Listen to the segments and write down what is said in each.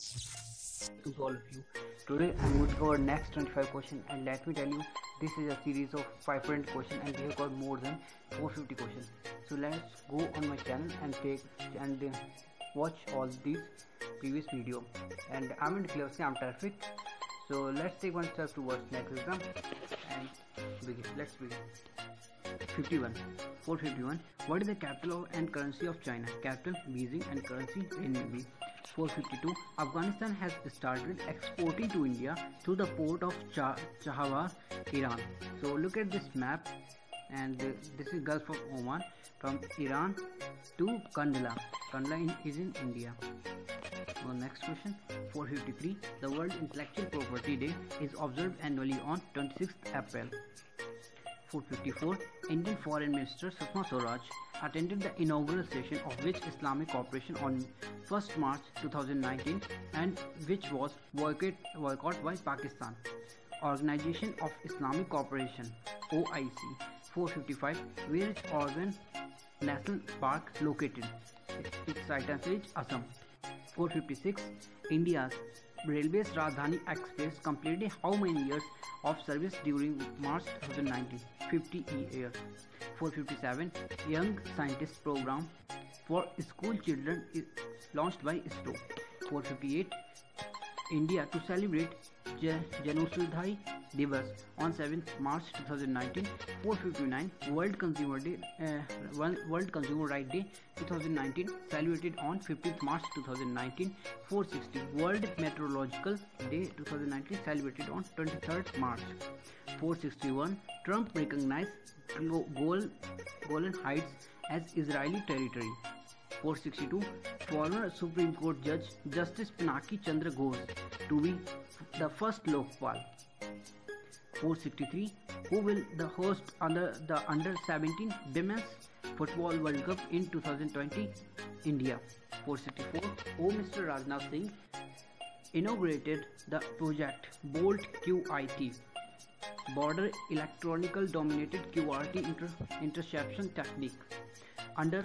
To all of you. Today I'm going to cover next 25 questions, and let me tell you, this is a series of 500 questions and we have got more than 450 questions. So let's go on my channel and watch all these previous video. And I'm in Cleverly, I'm terrific. So let's take one step towards next exam and begin. Let's begin. 51. 451. What is the capital and currency of China? Capital Beijing and currency renminbi. 452. Afghanistan has started exporting to India through the port of Chahawar, Iran. So look at this map, and this is Gulf of Oman from Iran to Kandla. Kandla is in India. So next question. 453. The World Intellectual Property Day is observed annually on 26th April. 454. Indian Foreign Minister Sushma Swaraj attended the inaugural session of which Islamic Cooperation on 1st March 2019 and which was boycotted by Pakistan. Organization of Islamic Cooperation OIC. 455. Where is Oregon National Park located? Its site answer is Assam. 456. India's Railways Rajdhani Express completed how many years of service during March 2019? 50 years. 457. Young Scientist Program for School Children is launched by ISRO. 458. India to celebrate Janaushadhi Divas on 7th March 2019. 459. World Consumer Right Day 2019 celebrated on 15th March 2019. 460. World Meteorological Day 2019 celebrated on 23rd March. 461. Trump recognized Golan Heights as Israeli territory. 462. Former Supreme Court Judge Justice Pinaki Chandra Ghosh to be the first Lokpal. 463. Who will the host the under 17 Women's Football World Cup in 2020? India. 464. Home Minister Rajnath Singh inaugurated the project Bolt QIT, Border Electronical Dominated QRT Interception Technique, under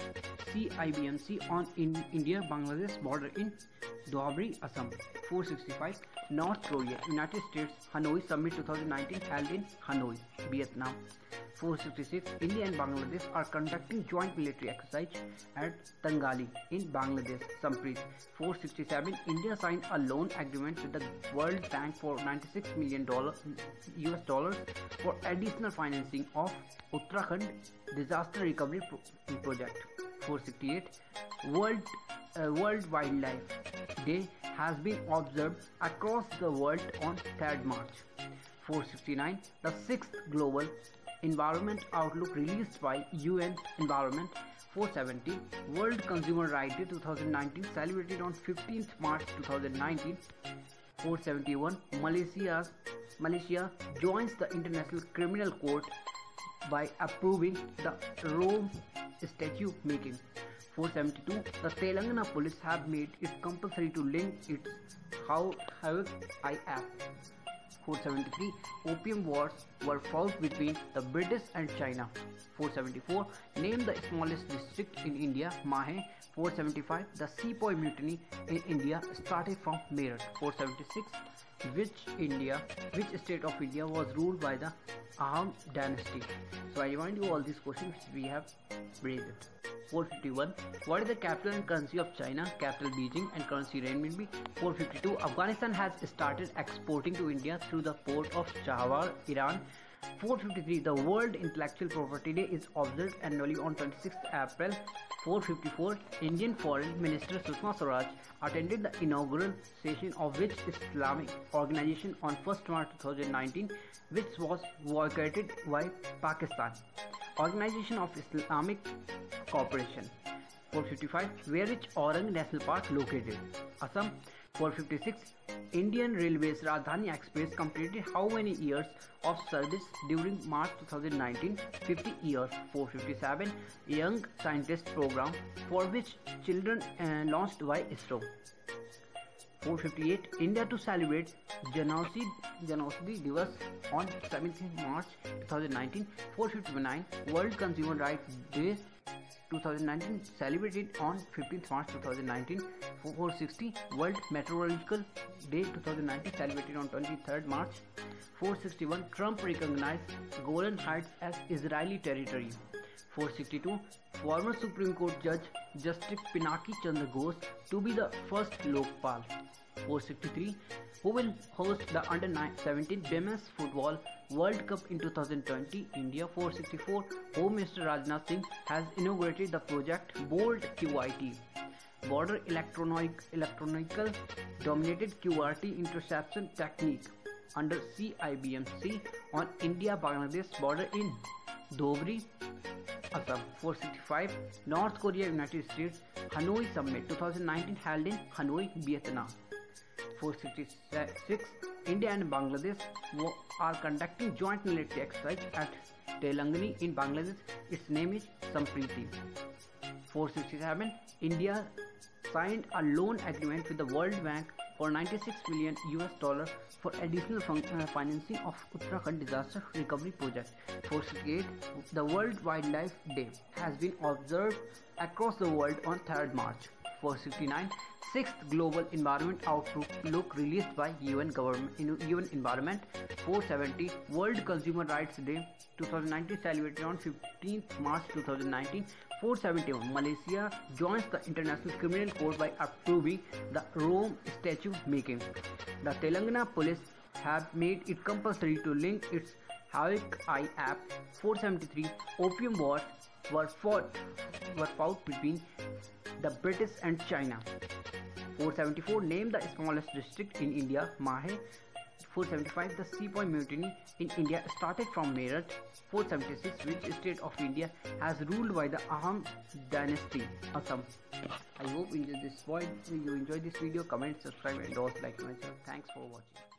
CIBMC on India-Bangladesh border in Doabri, Assam. 465. North Korea, United States, Hanoi Summit 2019 held in Hanoi, Vietnam. 466. India and Bangladesh are conducting joint military exercise at Tangali in Bangladesh, Samprit. 467. India signed a loan agreement with the World Bank for $96 million US dollars for additional financing of Uttarakhand disaster recovery project. 468. World Wildlife Day has been observed across the world on 3rd March. 469. The 6th Global Environment Outlook released by UN Environment. 470. World Consumer Rights Day 2019 celebrated on 15th March 2019. 471. Malaysia joins the International Criminal Court by approving the Rome Statute making. 472. The Telangana police have made it compulsory to link its Hawk Eye app. 473. Opium wars were fought between the British and China. 474. Name the smallest district in India, Mahe. 475. The Sepoy mutiny in India started from Meerut. 476. Which state of India was ruled by the Ahom dynasty? So I remind you all these questions which we have raised. 451. What is the capital and currency of China? Capital Beijing and currency renminbi. 452. Afghanistan has started exporting to India through the port of Chahawar, Iran. 453. The World Intellectual Property Day is observed annually on 26th April. 454. Indian Foreign Minister Sushma Swaraj attended the inaugural session of which Islamic Organization on 1st March 2019, which was boycotted by Pakistan. Organization of Islamic Cooperation. 455. Where is Oregon National Park located? Assam. 456. Indian Railways Rajdhani Express completed how many years of service during March 2019? 50 years. 457. Young Scientist Program for which children launched by ISRO. 458. India to celebrate Janaushadhi Divas on 17th March 2019. 459. World Consumer Rights Day 2019 celebrated on 15th March 2019. 460 World Meteorological Day 2019 celebrated on 23rd March. 461 Trump recognized Golan Heights as Israeli territory. 462 former Supreme Court Judge Justice Pinaki Chandra Ghosh to be the first Lokpal. 463 who will host the Under-17 Women's Football World Cup in 2020 India. 464 Home Minister Rajnath Singh has inaugurated the project Bold QIT Border Electronical Dominated QRT Interception Technique under CIBMC on India-Bangladesh border in Dhobri, Assam. 465 North Korea United States Hanoi Summit 2019 held in Hanoi, Vietnam. 466 India and Bangladesh are conducting joint military exercise at Telangana in Bangladesh. Its name is Sampriti. 467 India signed a loan agreement with the World Bank for $96 million for additional financing of Uttarakhand disaster recovery project. 468 the World Wildlife Day has been observed across the world on 3rd March. 469 6th Global Environment Outlook released by UN Environment. 470 World Consumer Rights Day 2019 celebrated on 15th March 2019. 471 Malaysia joins the International Criminal Court by approving the Rome Statute making. The Telangana police have made it compulsory to link its Hawk Eye app. 473 Opium wars were fought between the British and China. 474 named the smallest district in India, Mahe. 475 the Sepoy mutiny in India started from Meerut. 476 which state of India has ruled by the Ahom dynasty, Assam. I hope you enjoyed this video. Comment, subscribe and also like my channel. Thanks for watching.